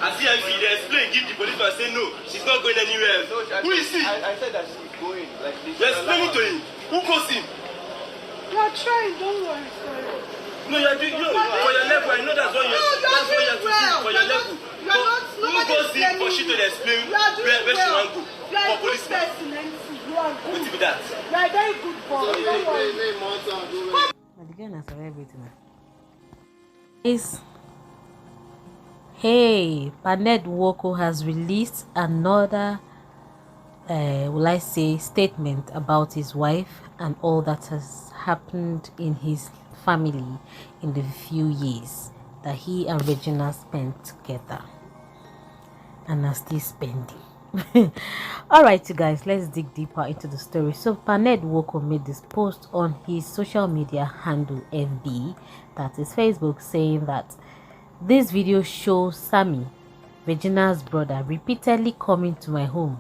I see if they explain, give the police and say no, she's not going anywhere. No, who is he? I said that she's going. Like this. You're explaining to him. Who calls him? You are trying, don't worry, sorry. No, you're doing for your level. I know that's what you're doing for your level. Who calls him for she to explain where she want to go? For policeman. You are good. What be that? You are very good boy. Don't worry. The girl has everything. Hey, Ned Nwoko has released another, will I say, statement about his wife and all that has happened in his family in the few years that he and Regina spent together and are still spending. Alright, you guys, let's dig deeper into the story. So Ned Nwoko made this post on his social media handle FB, that is Facebook, saying that this video shows Sammy, Regina's brother, repeatedly coming to my home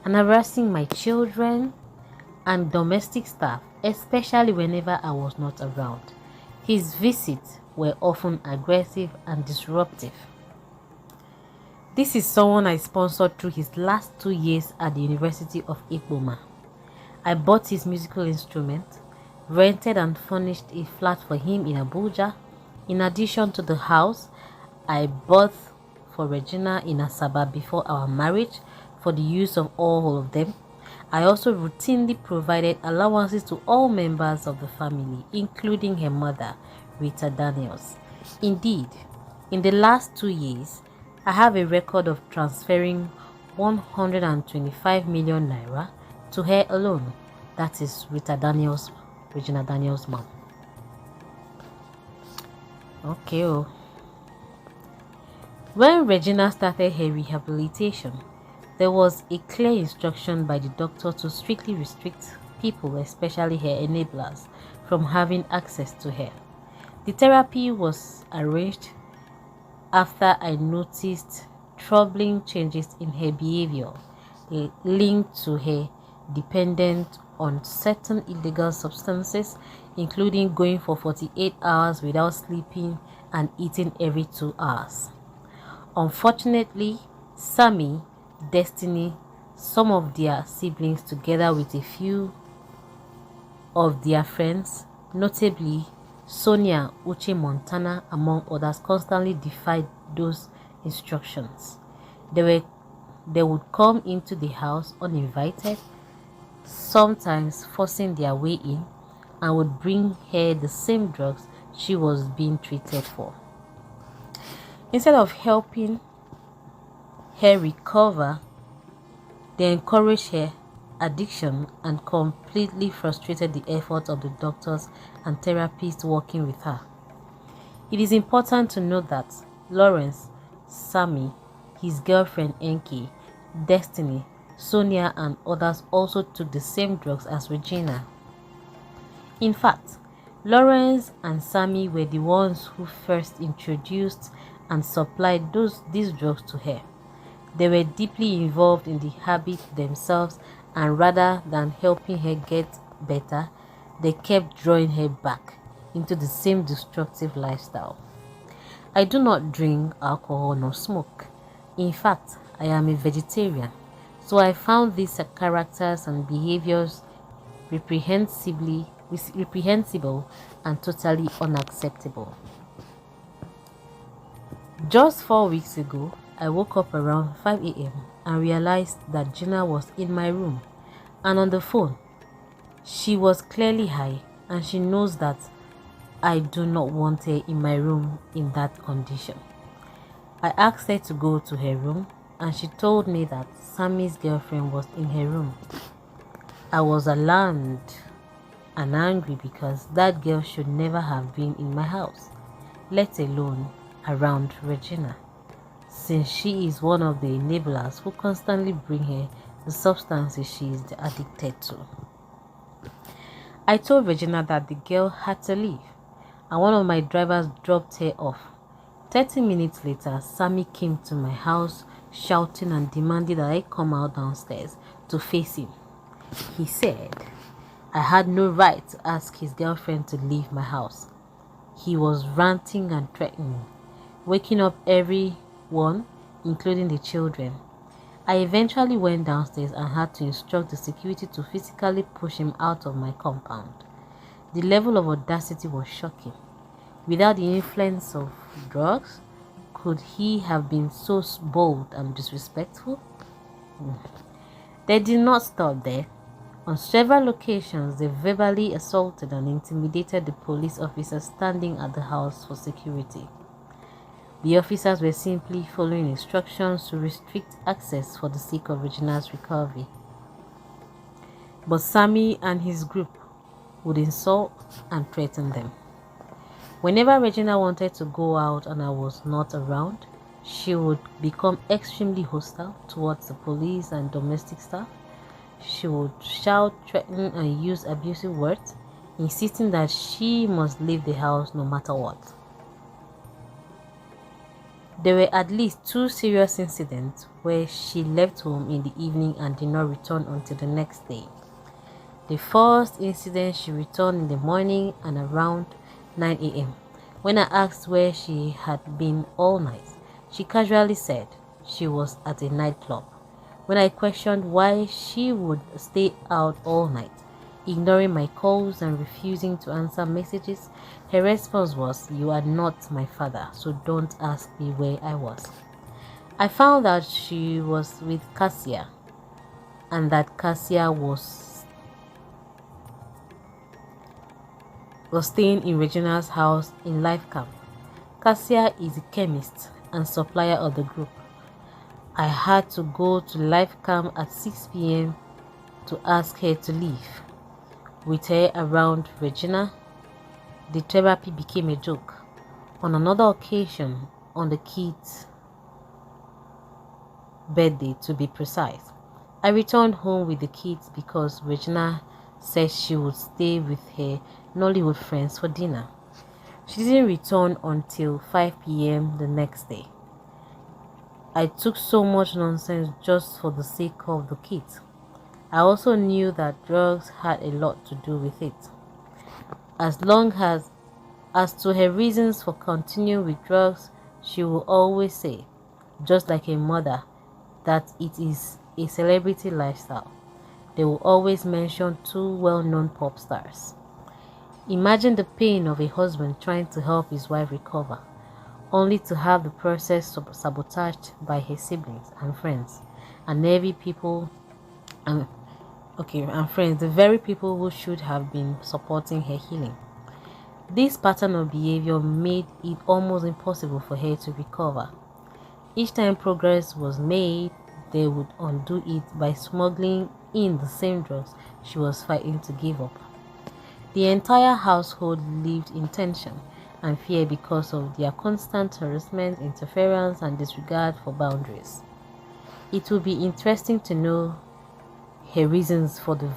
and harassing my children and domestic staff, especially whenever I was not around. His visits were often aggressive and disruptive. This is someone I sponsored through his last 2 years at the University of Ikpoma. I bought his musical instrument, rented and furnished a flat for him in Abuja. In addition to the house I bought for Regina in Asaba before our marriage for the use of all of them, I also routinely provided allowances to all members of the family, including her mother, Rita Daniels. Indeed, in the last 2 years, I have a record of transferring 125 million naira to her alone. That is Regina Daniels' mom. Okay. When Regina started her rehabilitation, there was a clear instruction by the doctor to strictly restrict people, especially her enablers, from having access to her. The therapy was arranged after I noticed troubling changes in her behavior linked to her dependence on certain illegal substances, including going for 48 hours without sleeping and eating every 2 hours. Unfortunately, Sammy, Destiny, some of their siblings, together with a few of their friends, notably Sonia, Uche Montana, among others, constantly defied those instructions. They would come into the house uninvited, sometimes forcing their way in, and would bring her the same drugs she was being treated for. Instead of helping her recover, they encouraged her addiction and completely frustrated the efforts of the doctors and therapists working with her. It is important to note that Lawrence, Sammy, his girlfriend Enki, Destiny, Sonia and others also took the same drugs as Regina. In fact, Lawrence and Sammy were the ones who first introduced and supplied these drugs to her. They were deeply involved in the habit themselves, and rather than helping her get better, they kept drawing her back into the same destructive lifestyle. I do not drink alcohol nor smoke. In fact, I am a vegetarian, so I found these characters and behaviors reprehensible and totally unacceptable. Just 4 weeks ago, I woke up around 5 a.m. and realized that Gina was in my room and on the phone. She was clearly high, and she knows that I do not want her in my room in that condition. I asked her to go to her room, and she told me that Sammy's girlfriend was in her room. I was alarmed and angry because that girl should never have been in my house, let alone around Regina, since she is one of the enablers who constantly bring her the substances she is addicted to. I told Regina that the girl had to leave, and one of my drivers dropped her off. 30 minutes later, Sammy came to my house shouting and demanding that I come out downstairs to face him. He said I had no right to ask his girlfriend to leave my house. He was ranting and threatening, waking up everyone, including the children. I eventually went downstairs and had to instruct the security to physically push him out of my compound. The level of audacity was shocking. Without the influence of drugs, could he have been so bold and disrespectful? They did not stop there. On several occasions, they verbally assaulted and intimidated the police officers standing at the house for security. The officers were simply following instructions to restrict access for the sake of Regina's recovery. But Sammy and his group would insult and threaten them. Whenever Regina wanted to go out and I was not around, she would become extremely hostile towards the police and domestic staff. She would shout, threaten, and use abusive words, insisting that she must leave the house no matter what. There were at least 2 serious incidents where she left home in the evening and did not return until the next day. The first incident, she returned in the morning and around 9 a.m. When I asked where she had been all night, she casually said she was at a nightclub. When I questioned why she would stay out all night, ignoring my calls and refusing to answer messages, her response was, "You are not my father, so don't ask me where I was." I found out she was with Cassia and that Cassia was staying in Regina's house in Life Camp. Cassia is a chemist and supplier of the group. I had to go to Life Camp at 6 p.m. to ask her to leave. With her around Regina, the therapy became a joke. On another occasion, on the kid's birthday to be precise, I returned home with the kids because Regina said she would stay with her Nollywood friends for dinner. She didn't return until 5 p.m. the next day. I took so much nonsense just for the sake of the kids. I also knew that drugs had a lot to do with it. As to her reasons for continuing with drugs, she will always say, just like a mother, that it is a celebrity lifestyle. They will always mention 2 well-known pop stars. Imagine the pain of a husband trying to help his wife recover, only to have the process sabotaged by her siblings and friends, and friends, the very people who should have been supporting her healing. This pattern of behavior made it almost impossible for her to recover. Each time progress was made, they would undo it by smuggling in the same drugs she was fighting to give up. The entire household lived in tension and fear because of their constant harassment, interference, and disregard for boundaries. It will be interesting to know her reasons for the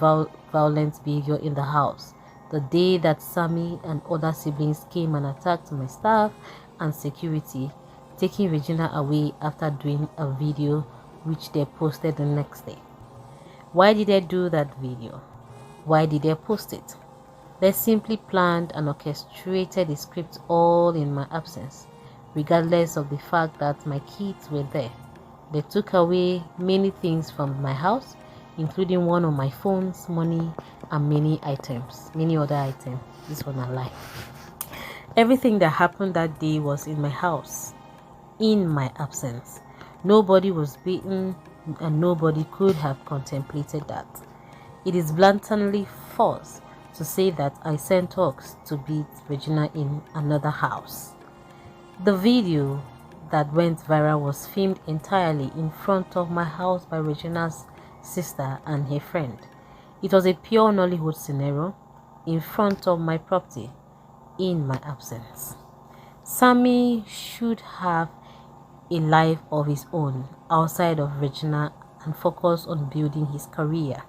violent behavior in the house. The day that Sammy and other siblings came and attacked my staff and security, taking Regina away after doing a video which they posted the next day. Why did they do that video? Why did they post it? They simply planned and orchestrated the script all in my absence, regardless of the fact that my kids were there. They took away many things from my house, including one of my phones, money, and many other items. This one I lie. Everything that happened that day was in my house, in my absence. Nobody was beaten, and nobody could have contemplated that. It is blatantly false to say that I sent Hawks to beat Regina in another house. The video that went viral was filmed entirely in front of my house by Regina's sister and her friend. It was a pure Nollywood scenario in front of my property in my absence. Sammy should have a life of his own outside of Regina and focus on building his career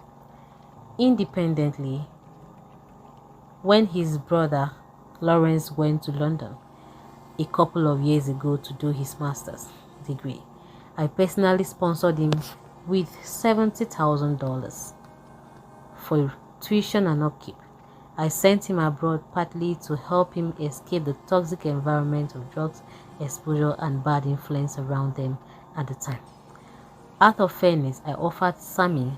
independently. When his brother Lawrence went to London a couple of years ago to do his master's degree, I personally sponsored him with $70,000 for tuition and upkeep. I sent him abroad partly to help him escape the toxic environment of drugs exposure and bad influence around them, at the time. Out of fairness, I offered Sammy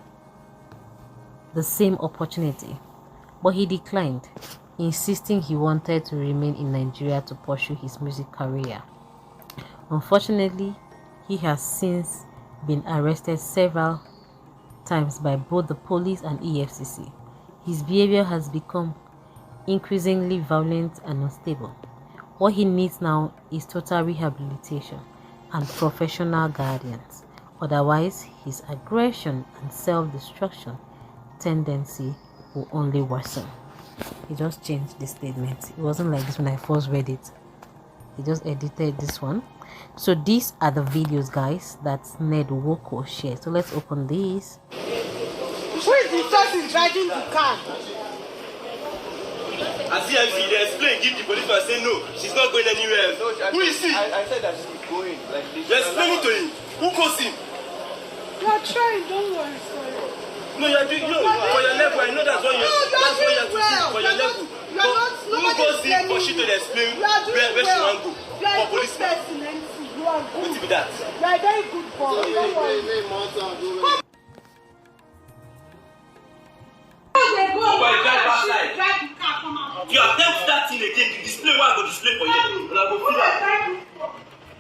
the same opportunity, but he declined, insisting he wanted to remain in Nigeria to pursue his music career. Unfortunately, he has since been arrested several times by both the police and EFCC. His behavior has become increasingly violent and unstable. What he needs now is total rehabilitation and professional guidance. Otherwise, his aggression and self-destruction tendency will only worsen. He just changed the statement. It wasn't like this when I first read it. He just edited this one. So these are the videos, guys, that Ned Nwoko shared. So let's open these. Who is the person driving the car? As CMC, they explain, give the policeman, say no, she's not going anywhere. No, Who is he? I said that she's going. Like this. You're explaining to him. Who calls him? You are trying, don't worry, sorry. No, you're doing for your level. I know that's what you have to do for your level. Who goes in for she to explain where she want to go? For policeman. You are What good. be that? You are a very good boy. Don't worry. If you attempt that thing again, the display what I go display for you, and I go feel that.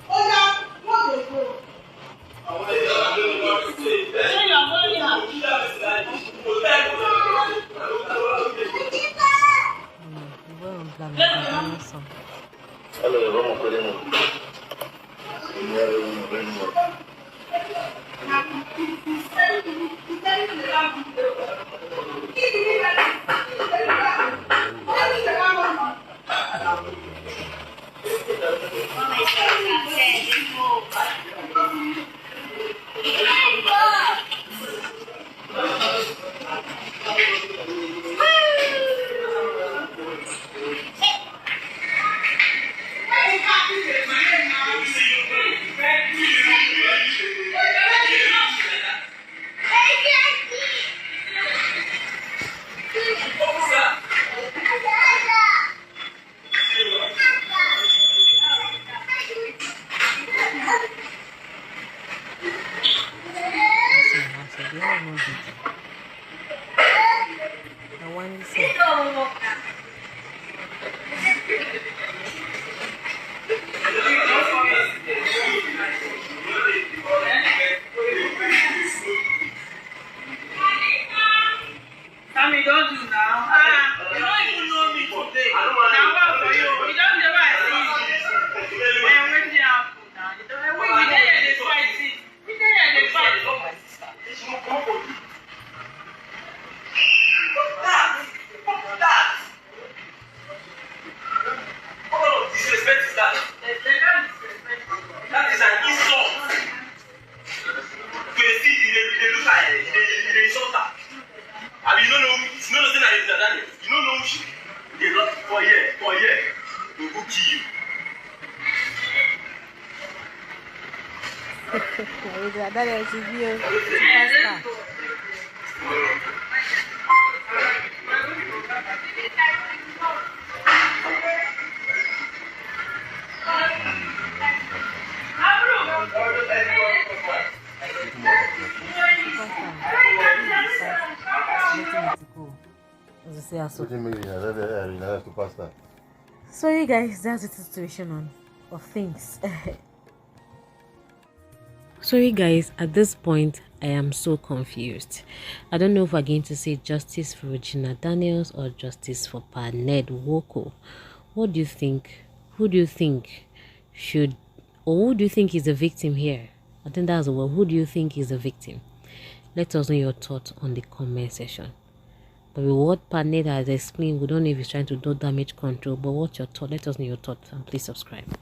Sammy, don't do now. You don't even know me today. Now what for you? You don't never see you. I'm waiting now. You don't we there they fight it. We there they fight. What kind of disrespect is that? That is an insult. You see, they look at it, they insult her. I mean, you don't know saying that Rita Daniels. You don't know who she. They lost for a year. They will kill you. Rita Daniels is here. Pastor. Sorry guys, that's the situation of things. Sorry guys, at this point I am so confused. I don't know if we're going to say justice for Regina Daniels or justice for Ned Nwoko. What do you think? Who do you think should, or who do you think is the victim here? I think that's the word. Who do you think is the victim? Let us know your thoughts on the comment section. But with what Ned has explained, we don't know if he's trying to do damage control. But what's your thought? Let us know your thoughts and please subscribe.